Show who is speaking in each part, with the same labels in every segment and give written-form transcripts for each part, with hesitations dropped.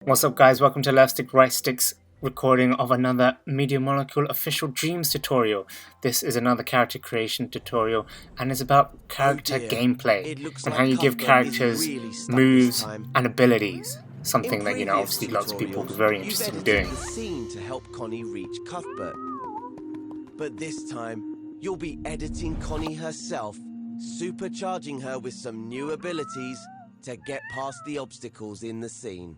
Speaker 1: What's up guys, welcome to Left Stick Right Stick's recording of another Media Molecule Official Dreams tutorial. This is another character creation tutorial and it's about character gameplay and how you give characters moves and abilities. Something that, obviously lots of people are very interested in doing.
Speaker 2: The scene to help Connie reach Cuthbert. But this time, you'll be editing Connie herself, supercharging her with some new abilities to get past the obstacles in the scene.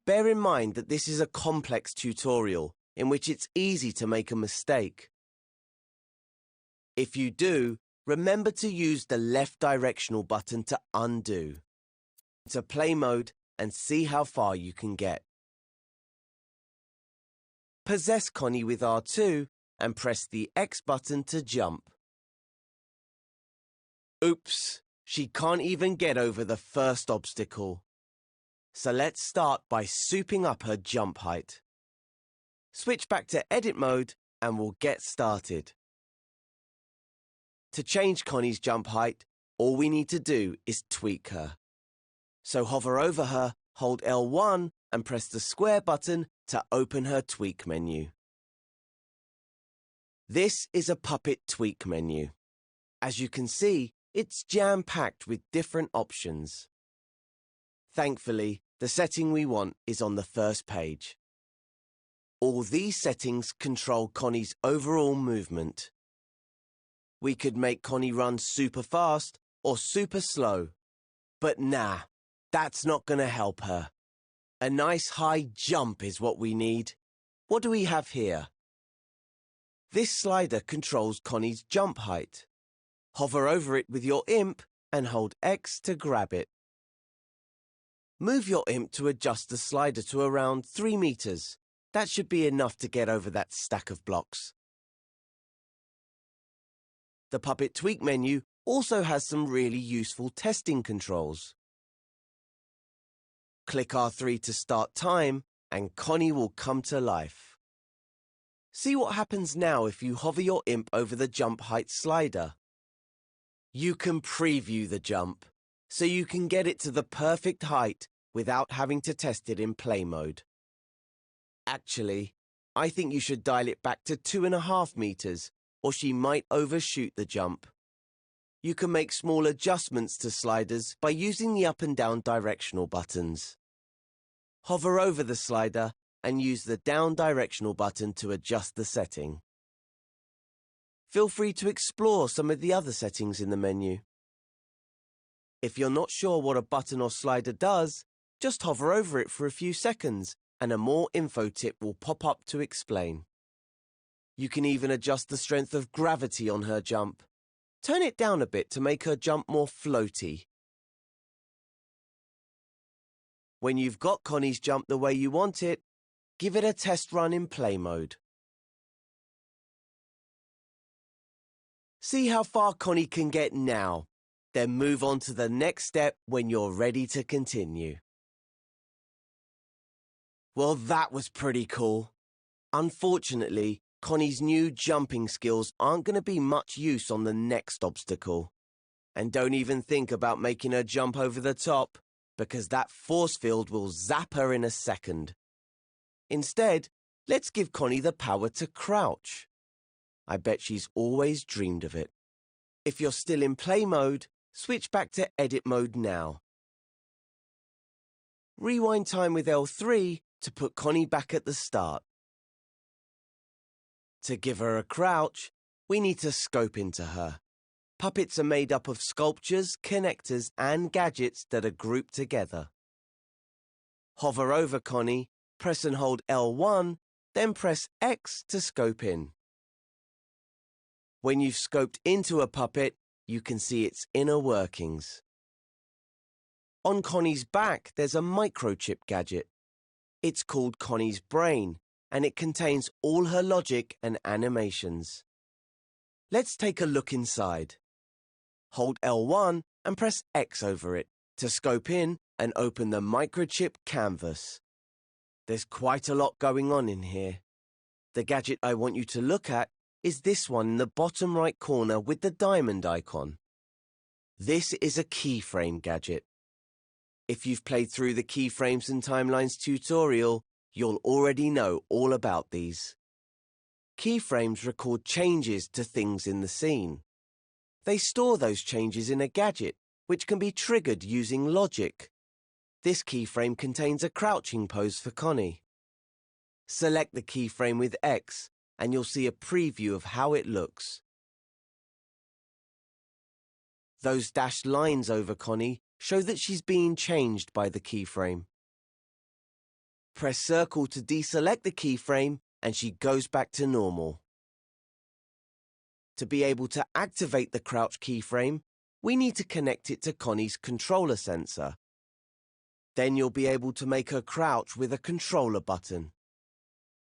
Speaker 2: Bear in mind that this is a complex tutorial in which it's easy to make a mistake. If you do, remember to use the left directional button to undo. To play mode and see how far you can get. Possess Connie with R2 and press the X button to jump. Oops, she can't even get over the first obstacle. So let's start by souping up her jump height. Switch back to edit mode and we'll get started. To change Connie's jump height, all we need to do is tweak her. So hover over her, hold L1 and press the square button to open her tweak menu. This is a puppet tweak menu. As you can see, it's jam-packed with different options. Thankfully, the setting we want is on the first page. All these settings control Connie's overall movement. We could make Connie run super fast or super slow, but nah, that's not going to help her. A nice high jump is what we need. What do we have here? This slider controls Connie's jump height. Hover over it with your imp and hold X to grab it. Move your imp to adjust the slider to around 3 meters. That should be enough to get over that stack of blocks. The Puppet Tweak menu also has some really useful testing controls. Click R3 to start time, and Connie will come to life. See what happens now if you hover your imp over the jump height slider. You can preview the jump, so you can get it to the perfect height without having to test it in play mode. Actually, I think you should dial it back to 2.5 meters, or she might overshoot the jump. You can make small adjustments to sliders by using the up and down directional buttons. Hover over the slider and use the down directional button to adjust the setting. Feel free to explore some of the other settings in the menu. If you're not sure what a button or slider does, just hover over it for a few seconds and a more info tip will pop up to explain. You can even adjust the strength of gravity on her jump. Turn it down a bit to make her jump more floaty. When you've got Connie's jump the way you want it, give it a test run in play mode. See how far Connie can get now, then move on to the next step when you're ready to continue. Well, that was pretty cool. Unfortunately, Connie's new jumping skills aren't going to be much use on the next obstacle. And don't even think about making her jump over the top, because that force field will zap her in a second. Instead, let's give Connie the power to crouch. I bet she's always dreamed of it. If you're still in play mode, switch back to edit mode now. Rewind time with L3 to put Connie back at the start. To give her a crouch, we need to scope into her. Puppets are made up of sculptures, connectors, and gadgets that are grouped together. Hover over Connie, press and hold L1, then press X to scope in. When you've scoped into a puppet, you can see its inner workings. On Connie's back, there's a microchip gadget. It's called Connie's brain, and it contains all her logic and animations. Let's take a look inside. Hold L1 and press X over it to scope in and open the microchip canvas. There's quite a lot going on in here. The gadget I want you to look at is this one in the bottom right corner with the diamond icon. This is a keyframe gadget. If you've played through the Keyframes and Timelines tutorial, you'll already know all about these. Keyframes record changes to things in the scene. They store those changes in a gadget, which can be triggered using logic. This keyframe contains a crouching pose for Connie. Select the keyframe with X, and you'll see a preview of how it looks. Those dashed lines over Connie show that she's being changed by the keyframe. Press circle to deselect the keyframe, and she goes back to normal. To be able to activate the crouch keyframe, we need to connect it to Connie's controller sensor. Then you'll be able to make her crouch with a controller button.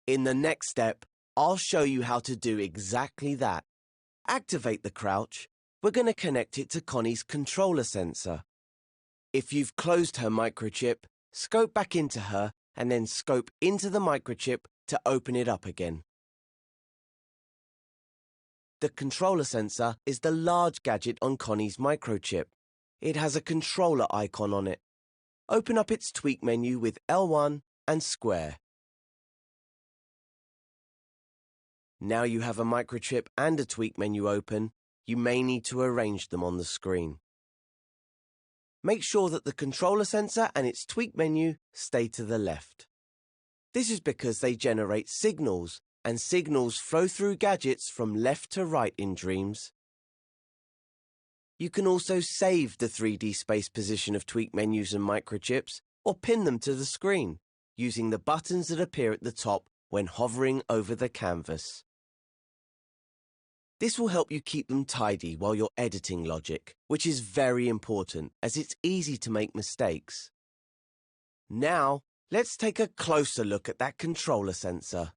Speaker 2: In the next step, I'll show you how to do exactly that. Activate the crouch. We're going to connect it to Connie's controller sensor. If you've closed her microchip, scope back into her and then scope into the microchip to open it up again. The controller sensor is the large gadget on Connie's microchip. It has a controller icon on it. Open up its tweak menu with L1 and square. Now you have a microchip and a tweak menu open, you may need to arrange them on the screen. Make sure that the controller sensor and its tweak menu stay to the left. This is because they generate signals, and signals flow through gadgets from left to right in Dreams. You can also save the 3D space position of tweak menus and microchips, or pin them to the screen, using the buttons that appear at the top when hovering over the canvas. This will help you keep them tidy while you're editing logic, which is very important as it's easy to make mistakes. Now, let's take a closer look at that controller sensor.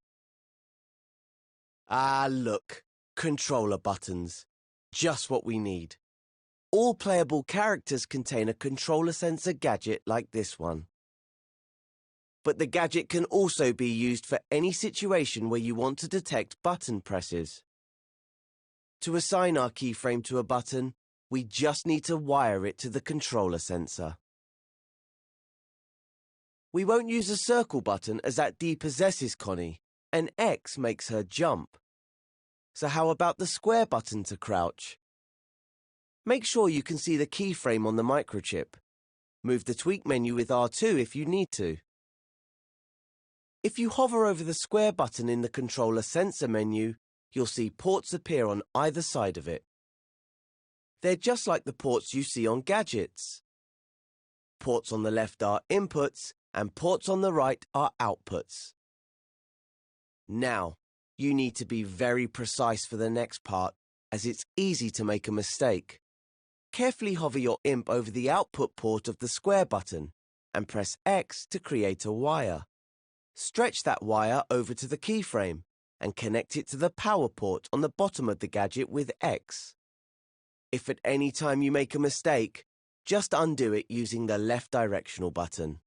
Speaker 2: Ah, look, controller buttons. Just what we need. All playable characters contain a controller sensor gadget like this one. But the gadget can also be used for any situation where you want to detect button presses. To assign our keyframe to a button, we just need to wire it to the controller sensor. We won't use a circle button as that depossesses Connie, and X makes her jump. So how about the square button to crouch? Make sure you can see the keyframe on the microchip. Move the tweak menu with R2 if you need to. If you hover over the square button in the controller sensor menu, you'll see ports appear on either side of it. They're just like the ports you see on gadgets. Ports on the left are inputs, and ports on the right are outputs. Now, you need to be very precise for the next part, as it's easy to make a mistake. Carefully hover your imp over the output port of the square button, and press X to create a wire. Stretch that wire over to the keyframe, and connect it to the power port on the bottom of the gadget with X. If at any time you make a mistake, just undo it using the left directional button.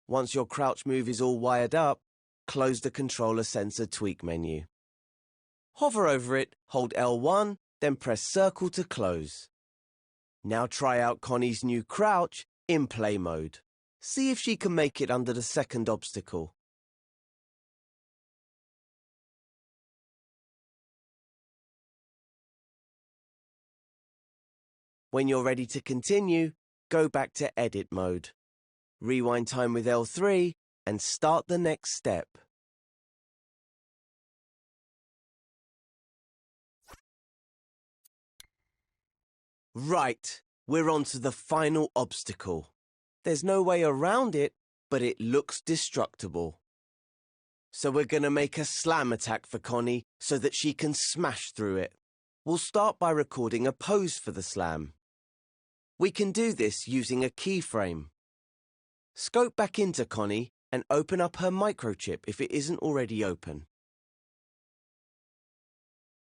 Speaker 2: Once your crouch move is all wired up, close the controller sensor tweak menu. Hover over it, hold L1, then press circle to close. Now try out Connie's new crouch in play mode. See if she can make it under the second obstacle. When you're ready to continue, go back to edit mode. Rewind time with L3 and start the next step. Right, we're on to the final obstacle. There's no way around it, but it looks destructible. So we're going to make a slam attack for Connie so that she can smash through it. We'll start by recording a pose for the slam. We can do this using a keyframe. Scope back into Connie and open up her microchip if it isn't already open.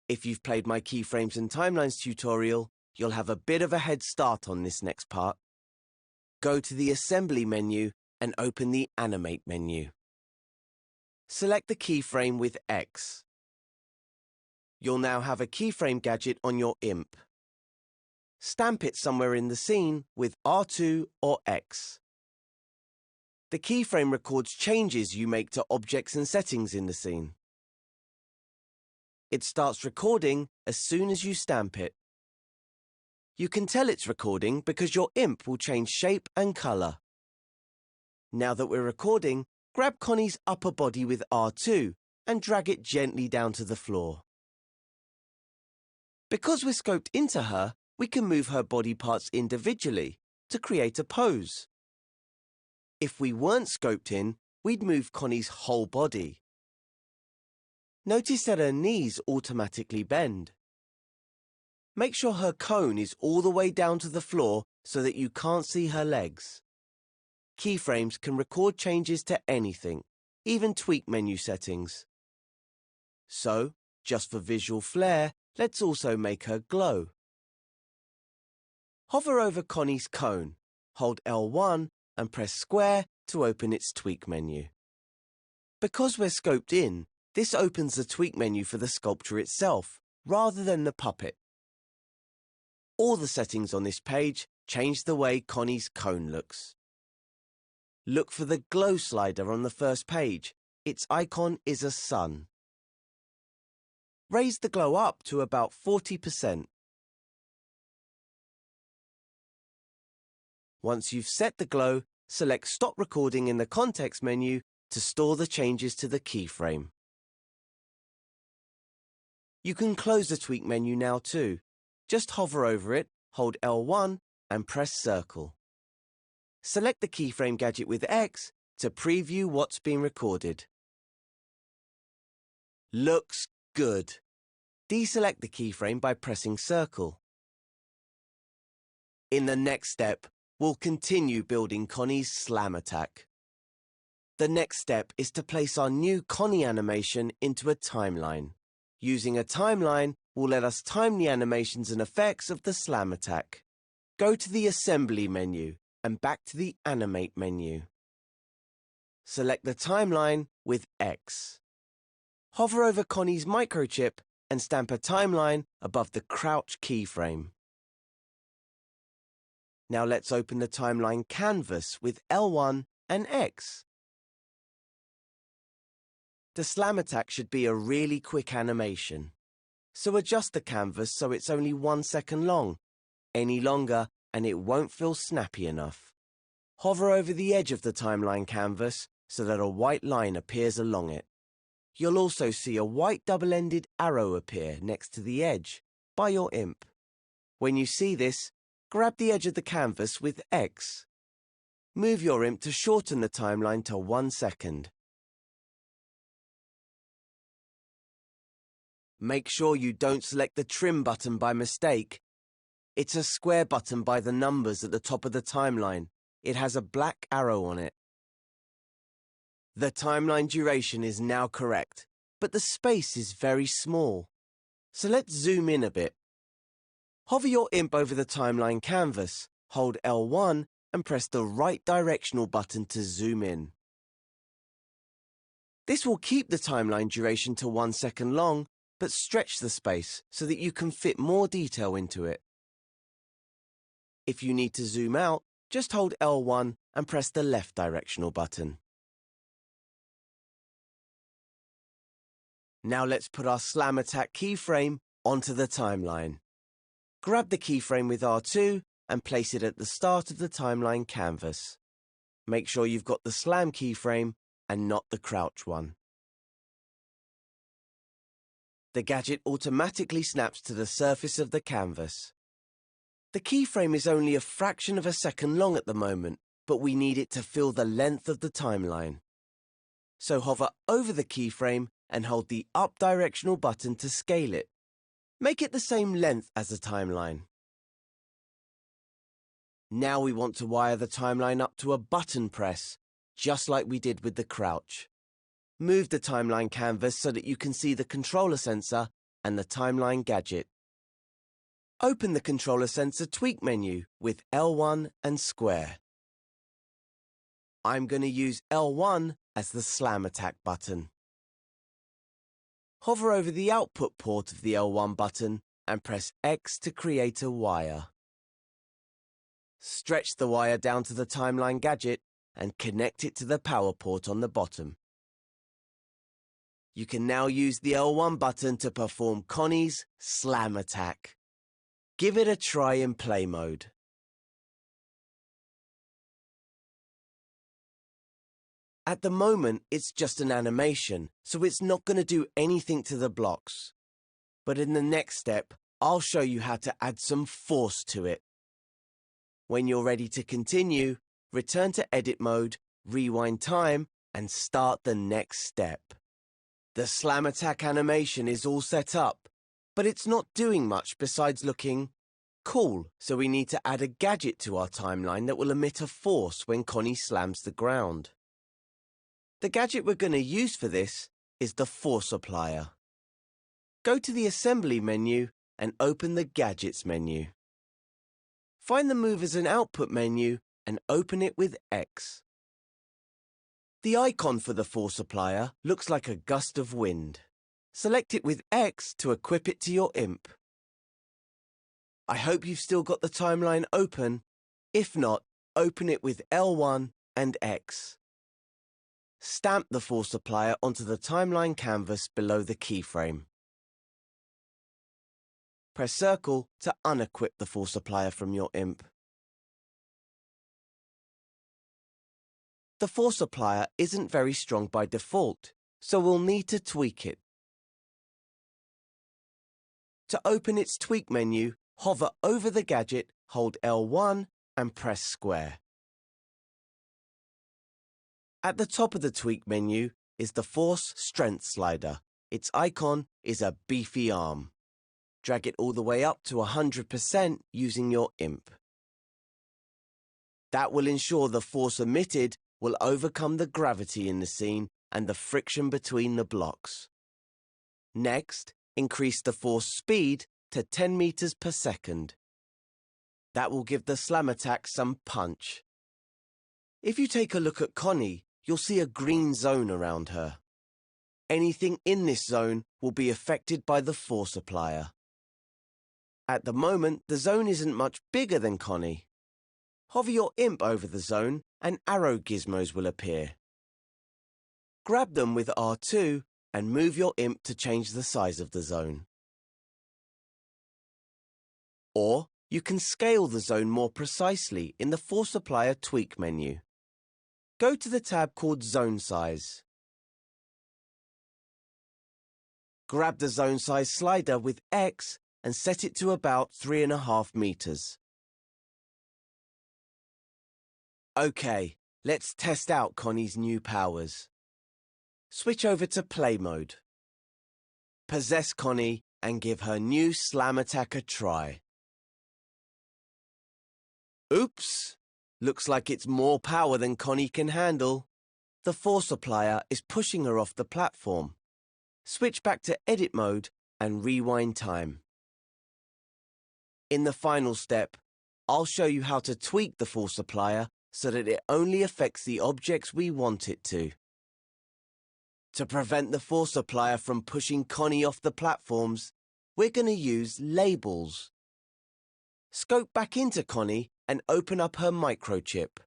Speaker 2: If you've played my Keyframes and Timelines tutorial, you'll have a bit of a head start on this next part. Go to the Assembly menu and open the Animate menu. Select the keyframe with X. You'll now have a keyframe gadget on your imp. Stamp it somewhere in the scene with R2 or X. The keyframe records changes you make to objects and settings in the scene. It starts recording as soon as you stamp it. You can tell it's recording because your imp will change shape and colour. Now that we're recording, grab Connie's upper body with R2 and drag it gently down to the floor. Because we're scoped into her, we can move her body parts individually to create a pose. If we weren't scoped in, we'd move Connie's whole body. Notice that her knees automatically bend. Make sure her cone is all the way down to the floor so that you can't see her legs. Keyframes can record changes to anything, even tweak menu settings. So, just for visual flair, let's also make her glow. Hover over Connie's cone, hold L1 and press square to open its tweak menu. Because we're scoped in, this opens the tweak menu for the sculpture itself, rather than the puppet. All the settings on this page change the way Connie's cone looks. Look for the glow slider on the first page. Its icon is a sun. Raise the glow up to about 40%. Once you've set the glow, select Stop Recording in the context menu to store the changes to the keyframe. You can close the tweak menu now too. Just hover over it, hold L1 and press circle. Select the keyframe gadget with X to preview what's been recorded. Looks good. Deselect the keyframe by pressing circle. In the next step, we'll continue building Connie's slam attack. The next step is to place our new Connie animation into a timeline. Using a timeline will let us time the animations and effects of the slam attack. Go to the Assembly menu and back to the Animate menu. Select the timeline with X. Hover over Connie's microchip and stamp a timeline above the crouch keyframe. Now let's open the timeline canvas with L1 and X. The slam attack should be a really quick animation. So adjust the canvas so it's only 1 second long. Any longer and it won't feel snappy enough. Hover over the edge of the timeline canvas so that a white line appears along it. You'll also see a white double-ended arrow appear next to the edge by your imp. When you see this, grab the edge of the canvas with X. Move your imp to shorten the timeline to 1 second. Make sure you don't select the trim button by mistake. It's a square button by the numbers at the top of the timeline. It has a black arrow on it. The timeline duration is now correct, but the space is very small. So let's zoom in a bit. Hover your imp over the timeline canvas, hold L1 and press the right directional button to zoom in. This will keep the timeline duration to 1 second long, but stretch the space so that you can fit more detail into it. If you need to zoom out, just hold L1 and press the left directional button. Now let's put our slam attack keyframe onto the timeline. Grab the keyframe with R2 and place it at the start of the timeline canvas. Make sure you've got the slam keyframe and not the crouch one. The gadget automatically snaps to the surface of the canvas. The keyframe is only a fraction of a second long at the moment, but we need it to fill the length of the timeline. So hover over the keyframe and hold the up directional button to scale it. Make it the same length as the timeline. Now we want to wire the timeline up to a button press, just like we did with the crouch. Move the timeline canvas so that you can see the controller sensor and the timeline gadget. Open the controller sensor tweak menu with L1 and square. I'm going to use L1 as the slam attack button. Hover over the output port of the L1 button and press X to create a wire. Stretch the wire down to the timeline gadget and connect it to the power port on the bottom. You can now use the L1 button to perform Connie's slam attack. Give it a try in play mode. At the moment, it's just an animation, so it's not going to do anything to the blocks. But in the next step, I'll show you how to add some force to it. When you're ready to continue, return to edit mode, rewind time, and start the next step. The slam attack animation is all set up, but it's not doing much besides looking cool, so we need to add a gadget to our timeline that will emit a force when Connie slams the ground. The gadget we're going to use for this is the force applier. Go to the assembly menu and open the gadgets menu. Find the Move as an Output menu and open it with X. The icon for the force applier looks like a gust of wind. Select it with X to equip it to your imp. I hope you've still got the timeline open. If not, open it with L1 and X. Stamp the force applier onto the timeline canvas below the keyframe. Press circle to unequip the force applier from your imp. The force applier isn't very strong by default, so we'll need to tweak it. To open its tweak menu, hover over the gadget, hold L1 and press square. At the top of the tweak menu is the force strength slider. Its icon is a beefy arm. Drag it all the way up to 100% using your imp. That will ensure the force emitted will overcome the gravity in the scene and the friction between the blocks. Next, increase the force speed to 10 meters per second. That will give the slam attack some punch. If you take a look at Connie, you'll see a green zone around her. Anything in this zone will be affected by the force applier. At the moment, the zone isn't much bigger than Connie. Hover your imp over the zone and arrow gizmos will appear. Grab them with R2 and move your imp to change the size of the zone. Or you can scale the zone more precisely in the force applier tweak menu. Go to the tab called Zone Size. Grab the zone size slider with X and set it to about 3.5 meters. OK, let's test out Connie's new powers. Switch over to play mode. Possess Connie and give her new slam attack a try. Oops! Looks like it's more power than Connie can handle. The force applier is pushing her off the platform. Switch back to edit mode and rewind time. In the final step, I'll show you how to tweak the force applier so that it only affects the objects we want it to. To prevent the force applier from pushing Connie off the platforms, we're going to use labels. Scope back into Connie and open up her microchip.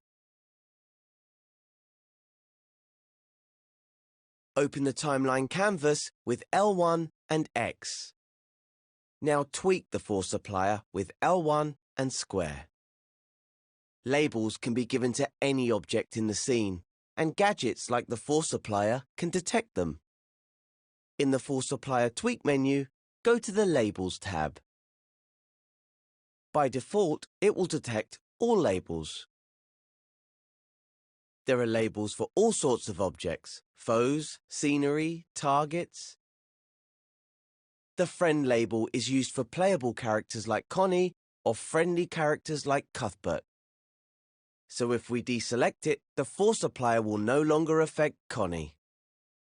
Speaker 2: Open the timeline canvas with L1 and X. Now tweak the force applier with L1 and square. Labels can be given to any object in the scene, and gadgets like the force applier can detect them. In the force applier tweak menu, go to the Labels tab. By default, it will detect all labels. There are labels for all sorts of objects: foes, scenery, targets. The friend label is used for playable characters like Connie or friendly characters like Cuthbert. So if we deselect it, the force applier will no longer affect Connie.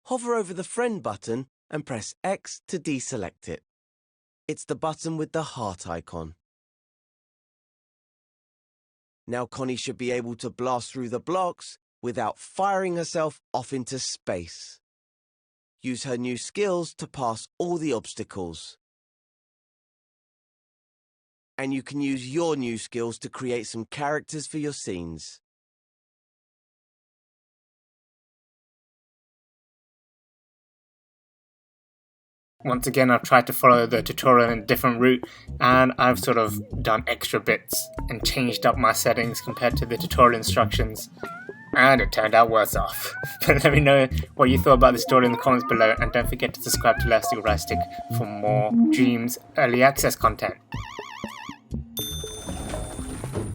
Speaker 2: Hover over the friend button and press X to deselect it. It's the button with the heart icon. Now Connie should be able to blast through the blocks without firing herself off into space. Use her new skills to pass all the obstacles. And you can use your new skills to create some characters for your scenes.
Speaker 1: once again, I've tried to follow the tutorial in a different route, and I've sort of done extra bits and changed up my settings compared to the tutorial instructions, and it turned out worse off. But let me know what you thought about the story in the comments below, and don't forget to subscribe to Left Stick Right Stick for more Dreams early access content.